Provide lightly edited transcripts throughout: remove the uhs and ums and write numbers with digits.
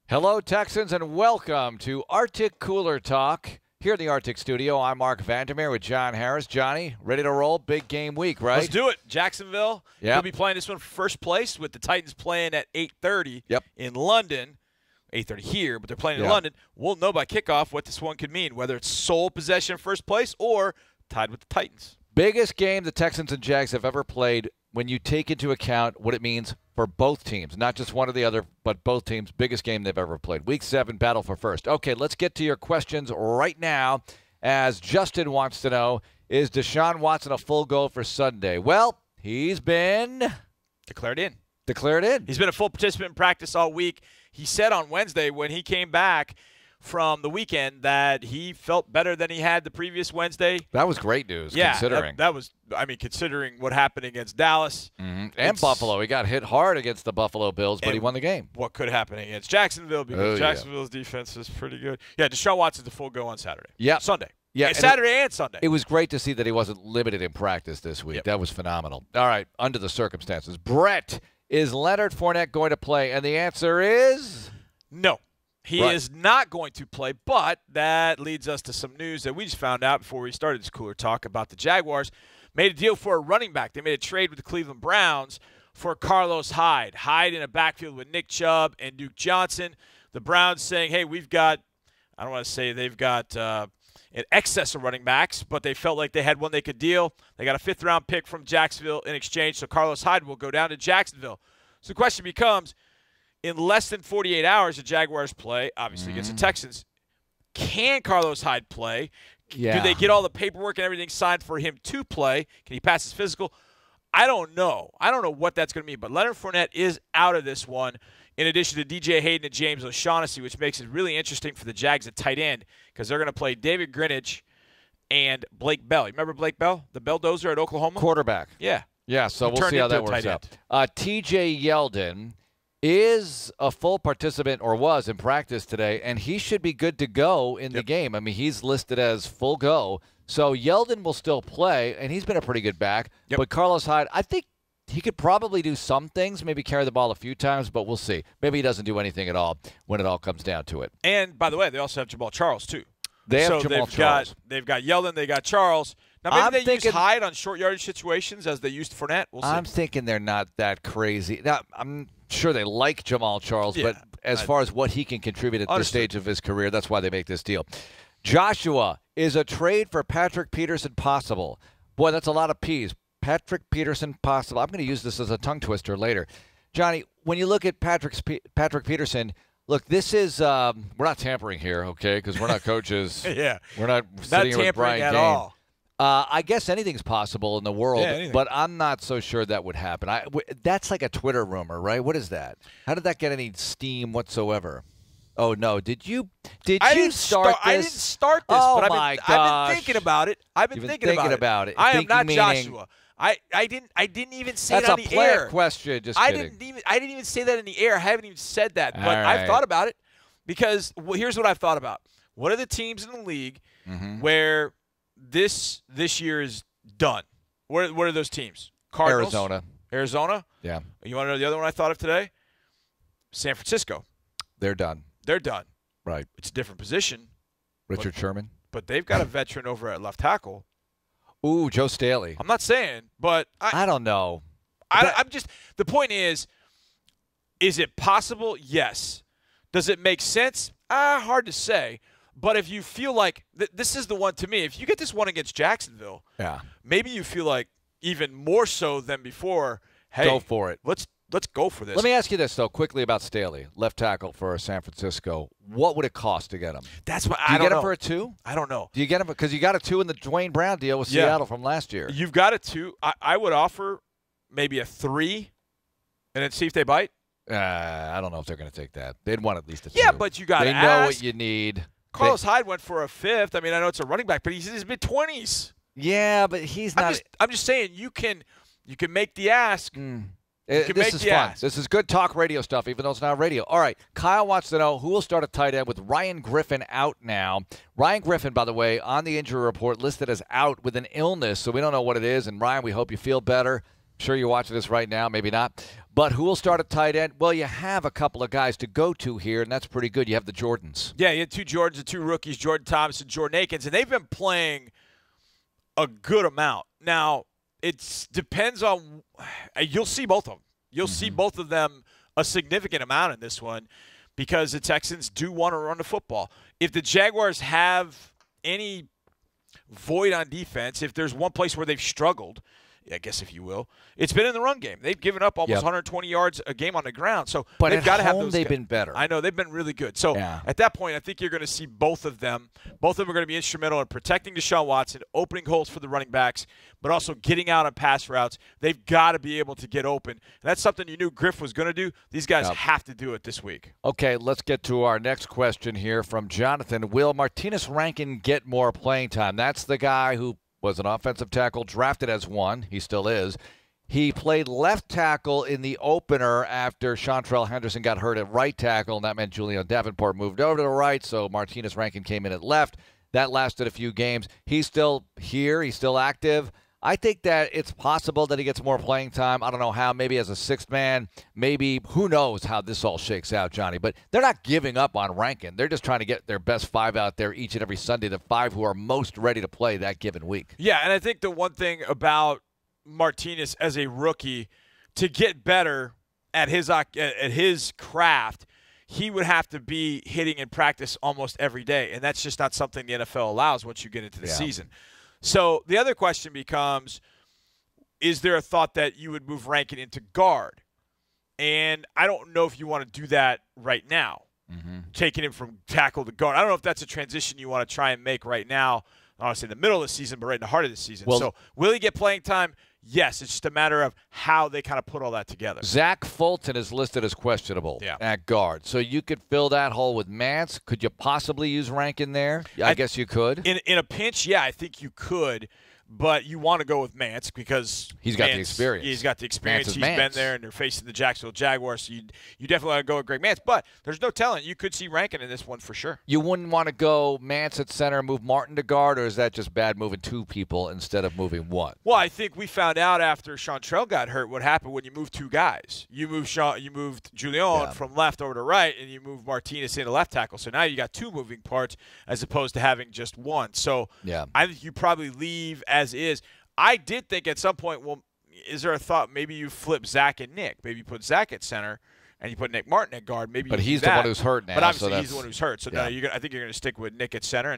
Hello, Texans, and welcome to RTIC Cooler Talk. Here in the RTIC studio, I'm Mark Vandermeer with John Harris. Johnny, ready to roll? Big game week, right? Let's do it. Jacksonville will be playing this one for first place with the Titans playing at 8:30 in London. 8:30 here, but they're playing in London. We'll know by kickoff what this one could mean, whether it's sole possession first place or tied with the Titans. Biggest game the Texans and Jags have ever played when you take into account what it means for both teams, not just one or the other, but both teams. Biggest game they've ever played. Week 7, battle for first. Okay, let's get to your questions right now, as Justin wants to know, is Deshaun Watson a full go for Sunday? Well, he's been declared in. Declared in. He's been a full participant in practice all week. He said on Wednesday when he came back from the weekend that he felt better than he had the previous Wednesday. That was great news, considering. That was, I mean, considering what happened against Dallas. And Buffalo. He got hit hard against the Buffalo Bills, but he won the game. What could happen against Jacksonville, because Jacksonville's defense is pretty good. Yeah, Deshaun Watson's the full go on Saturday. Yeah. Sunday. Yeah, Saturday and Sunday. It was great to see that he wasn't limited in practice this week. That was phenomenal. All right, under the circumstances. Brett, is Leonard Fournette going to play? And the answer is no. He is not going to play, but that leads us to some news that we just found out before we started this Cooler Talk about the Jaguars. Made a deal for a running back. They made a trade with the Cleveland Browns for Carlos Hyde. Hyde in a backfield with Nick Chubb and Duke Johnson. The Browns saying, hey, we've got, I don't want to say they've got an excess of running backs, but they felt like they had one they could deal. They got a 5th-round pick from Jacksonville in exchange, so Carlos Hyde will go down to Jacksonville. So the question becomes, in less than 48 hours, the Jaguars play, obviously, against the Texans. Can Carlos Hyde play? Yeah. Do they get all the paperwork and everything signed for him to play? Can he pass his physical? I don't know. I don't know what that's going to mean. But Leonard Fournette is out of this one, in addition to DJ Hayden and James O'Shaughnessy, which makes it really interesting for the Jags at tight end, because they're going to play David Greenidge and Blake Bell. You remember Blake Bell, the Belldozer at Oklahoma? Quarterback. Yeah. Yeah, so we'll see how that works out. TJ Yeldon is a full participant, or was in practice today, and he should be good to go in the game. I mean, he's listed as full go. So Yeldon will still play, and he's been a pretty good back. But Carlos Hyde, I think he could probably do some things, maybe carry the ball a few times, but we'll see. Maybe he doesn't do anything at all when it all comes down to it. And, by the way, they also have Jamal Charles, too. They have Jamal Charles. They've got Yeldon, they got Charles. Now, maybe they use Hyde on short yardage situations as they used Fournette. We'll see. I'm thinking they're not that crazy. Now, I'm sure they like Jamal Charles, but as far as what he can contribute at this stage of his career, that's why they make this deal. Joshua, is a trade for Patrick Peterson possible? Boy, that's a lot of P's. Patrick Peterson possible. I'm going to use this as a tongue twister later. Johnny, when you look at Patrick Peterson, look, this is we're not tampering here, okay, because we're not coaches. We're not sitting here with Brian at Gaine. all. I guess anything's possible in the world, but I'm not so sure that would happen. That's like a Twitter rumor, right? What is that? How did that get any steam whatsoever? Oh no! Did you start this? I didn't start this, oh but my I've been thinking about it. You've been thinking about it. I am not Joshua. I didn't even say it on the air. That's a plant question. Just kidding. I didn't even say that in the air. I haven't even said that, but right. I've thought about it because here's what I've thought about. What are the teams in the league where this year is done? What are those teams? Cardinals, Arizona. Yeah. You want to know the other one I thought of today? San Francisco. They're done. They're done. Right. It's a different position. Richard Sherman. But they've got a veteran over at left tackle. Ooh, Joe Staley. I'm not saying, but I don't know. I'm just – the point is it possible? Yes. Does it make sense? Hard to say. But if you feel like this is the one to me, if you get this one against Jacksonville, maybe you feel like even more so than before, hey, go for it. Let's go for this. Let me ask you this, though, quickly about Staley, left tackle for San Francisco. What would it cost to get him? That's what Do you I don't get know. him for a 2? I don't know. Do you get him because you got a 2 in the Dwayne Brown deal with Seattle from last year? You've got a 2. I would offer maybe a 3 and then see if they bite. I don't know if they're going to take that. They'd want at least a 2. Yeah, but you got to ask. They know what you need. Carlos Hyde went for a 5th. I mean, I know it's a running back, but he's in his mid-20s. Yeah, but he's not. I'm just saying you can make the ask. This is fun. This is good talk radio stuff, even though it's not radio. All right, Kyle wants to know who will start at tight end with Ryan Griffin out now. Ryan Griffin, by the way, on the injury report listed as out with an illness, so we don't know what it is. And, Ryan, we hope you feel better. I'm sure you're watching this right now, maybe not. But who will start at tight end? Well, you have a couple of guys to go to here, and that's pretty good. You have the Jordans. Yeah, you had 2 Jordans, the 2 rookies, Jordan Thomas and Jordan Akins, and they've been playing a good amount. Now, it depends on – you'll see both of them. You'll see both of them a significant amount in this one because the Texans do want to run the football. If the Jaguars have any void on defense, if there's one place where they've struggled, I guess if you will, it's been in the run game. They've given up almost 120 yards a game on the ground. So but they've got to have those. They've been better. I know they've been really good. So at that point, I think you're going to see both of them. Both of them are going to be instrumental in protecting Deshaun Watson, opening holes for the running backs, but also getting out on pass routes. They've got to be able to get open. And that's something you knew Griff was going to do. These guys have to do it this week. Okay, let's get to our next question here from Jonathan. Will Martinez Rankin get more playing time? That's the guy who was an offensive tackle, drafted as one. He still is. He played left tackle in the opener after Chantrell Henderson got hurt at right tackle, and that meant Julian Davenport moved over to the right, so Martinez Rankin came in at left. That lasted a few games. He's still here. He's still active. I think that it's possible that he gets more playing time. I don't know how. Maybe as a sixth man. Maybe. Who knows how this all shakes out, Johnny. But they're not giving up on Rankin. They're just trying to get their best 5 out there each and every Sunday, the 5 who are most ready to play that given week. Yeah, and I think the one thing about Martinez as a rookie, to get better at his craft, he would have to be hitting in practice almost every day, and that's just not something the NFL allows once you get into the season. So the other question becomes, is there a thought that you would move Rankin into guard? And I don't know if you want to do that right now, taking him from tackle to guard. I don't know if that's a transition you want to try and make right now. I don't want to say in the middle of the season, but right in the heart of the season. Well, so will he get playing time? Yes, it's just a matter of how they kind of put all that together. Zach Fulton is listed as questionable at guard. So you could fill that hole with Mance. Could you possibly use Rankin there? I guess you could. In a pinch, yeah, I think you could. But you want to go with Mance because he's got the experience. He's got the experience. He's been there, and they're facing the Jacksonville Jaguars. So you definitely want to go with Greg Mance. But there's no telling. You could see Rankin in this one for sure. You wouldn't want to go Mance at center, move Martin to guard, or is that just bad moving 2 people instead of moving 1? Well, I think we found out after Chantrell got hurt what happened when you move 2 guys. You moved Julian from left over to right, and you moved Martinez into left tackle. So now you got 2 moving parts as opposed to having just 1. So I think you probably leave as is. I did think at some point, well, is there a thought maybe you flip Zach and Nick? Maybe you put Zach at center and you put Nick Martin at guard. Maybe, but he's the one who's hurt now. But obviously he's the one who's hurt. So no, I think you're going to stick with Nick at center,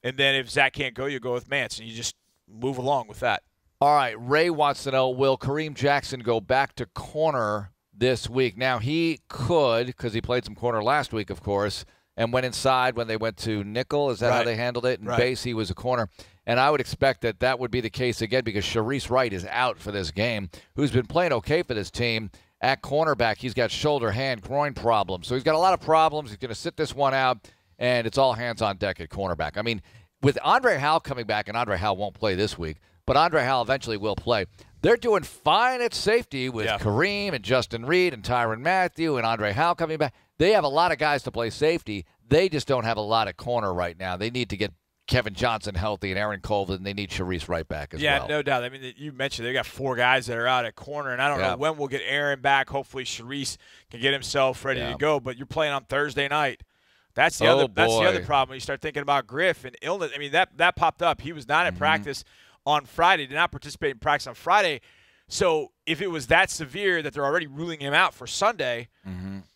and then if Zach can't go, you go with Mance, and you just move along with that. All right, Ray wants to know, will Kareem Jackson go back to corner this week? Now he could, because he played some corner last week, of course, and went inside when they went to nickel. Is that how they handled it? And base, he was a corner. And I would expect that would be the case again because Sharice Wright is out for this game, who's been playing okay for this team. At cornerback, he's got shoulder, hand, groin problems. So he's got a lot of problems. He's going to sit this one out, and it's all hands on deck at cornerback. I mean, with Andre Howell coming back, and Andre Howell won't play this week, but Andre Howell eventually will play. They're doing fine at safety with Kareem and Justin Reed and Tyrann Mathieu and Andre Howell coming back. They have a lot of guys to play safety. They just don't have a lot at corner right now. They need to get Kevin Johnson healthy and Aaron Colvin. They need Sharice right back as well. Yeah, no doubt. I mean, you mentioned they got 4 guys that are out at corner, and I don't know when we'll get Aaron back. Hopefully Sharice can get himself ready to go, but you're playing on Thursday night. That's the other problem. You start thinking about Griff and illness. I mean, that popped up. He was not at practice on Friday, did not participate in practice on Friday. So if it was that severe that they're already ruling him out for Sunday,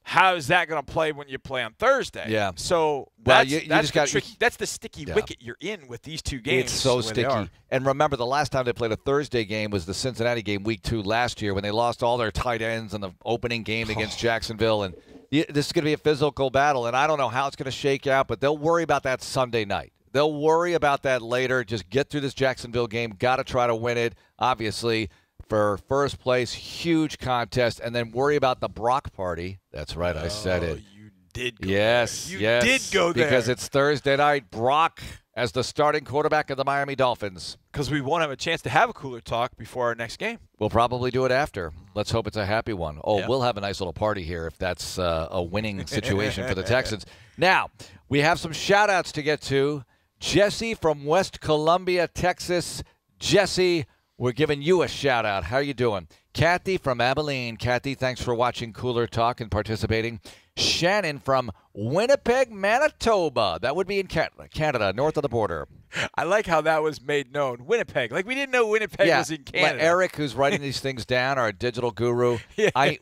how is that going to play when you play on Thursday? Yeah. So that's the sticky wicket you're in with these 2 games. It's so sticky. And remember, the last time they played a Thursday game was the Cincinnati game week 2 last year when they lost all their tight ends in the opening game against Jacksonville. And this is going to be a physical battle, and I don't know how it's going to shake out, but they'll worry about that Sunday night. They'll worry about that later. Just get through this Jacksonville game. Got to try to win it, obviously, for first place. Huge contest. And then worry about the Brock party. That's right. I said it. You did go yes, there. You did go there. Because it's Thursday night. Brock as the starting quarterback of the Miami Dolphins. Because we won't have a chance to have a cooler talk before our next game. We'll probably do it after. Let's hope it's a happy one. Oh, we'll have a nice little party here if that's a winning situation for the Texans. Now, we have some shout-outs to get to. Jesse from West Columbia, Texas. Jesse, we're giving you a shout-out. How are you doing? Kathy from Abilene. Kathy, thanks for watching Cooler Talk and participating. Shannon from Winnipeg, Manitoba. That would be in Canada, north of the border. I like how that was made known. Winnipeg. Like, we didn't know Winnipeg was in Canada. Eric, who's writing these things down, our digital guru,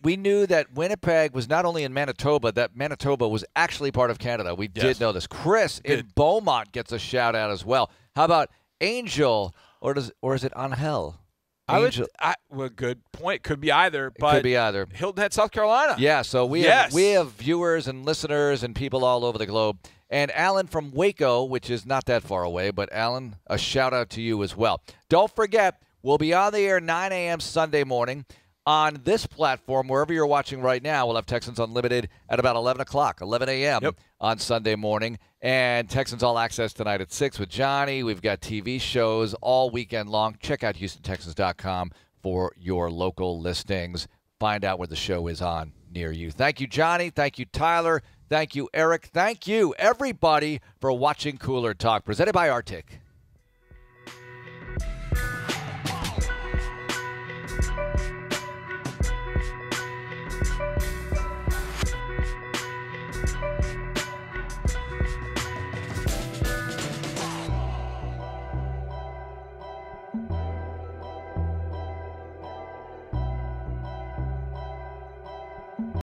we knew that Winnipeg was not only in Manitoba, that Manitoba was actually part of Canada. We did know this. Chris in Beaumont gets a shout-out as well. How about Angel, or is it Angel? Well, good point. Could be either. But could be either. Hilton Head, South Carolina. Yeah, so we have viewers and listeners and people all over the globe. And Alan from Waco, which is not that far away, but Alan, a shout-out to you as well. Don't forget, we'll be on the air 9 a.m. Sunday morning on this platform. Wherever you're watching right now, we'll have Texans Unlimited at about 11 o'clock, 11 a.m. On Sunday morning. And Texans All Access tonight at 6 with Johnny. We've got TV shows all weekend long. Check out HoustonTexans.com for your local listings. Find out where the show is on near you. Thank you, Johnny. Thank you, Tyler. Thank you, Eric. Thank you, everybody, for watching Cooler Talk, presented by RTIC.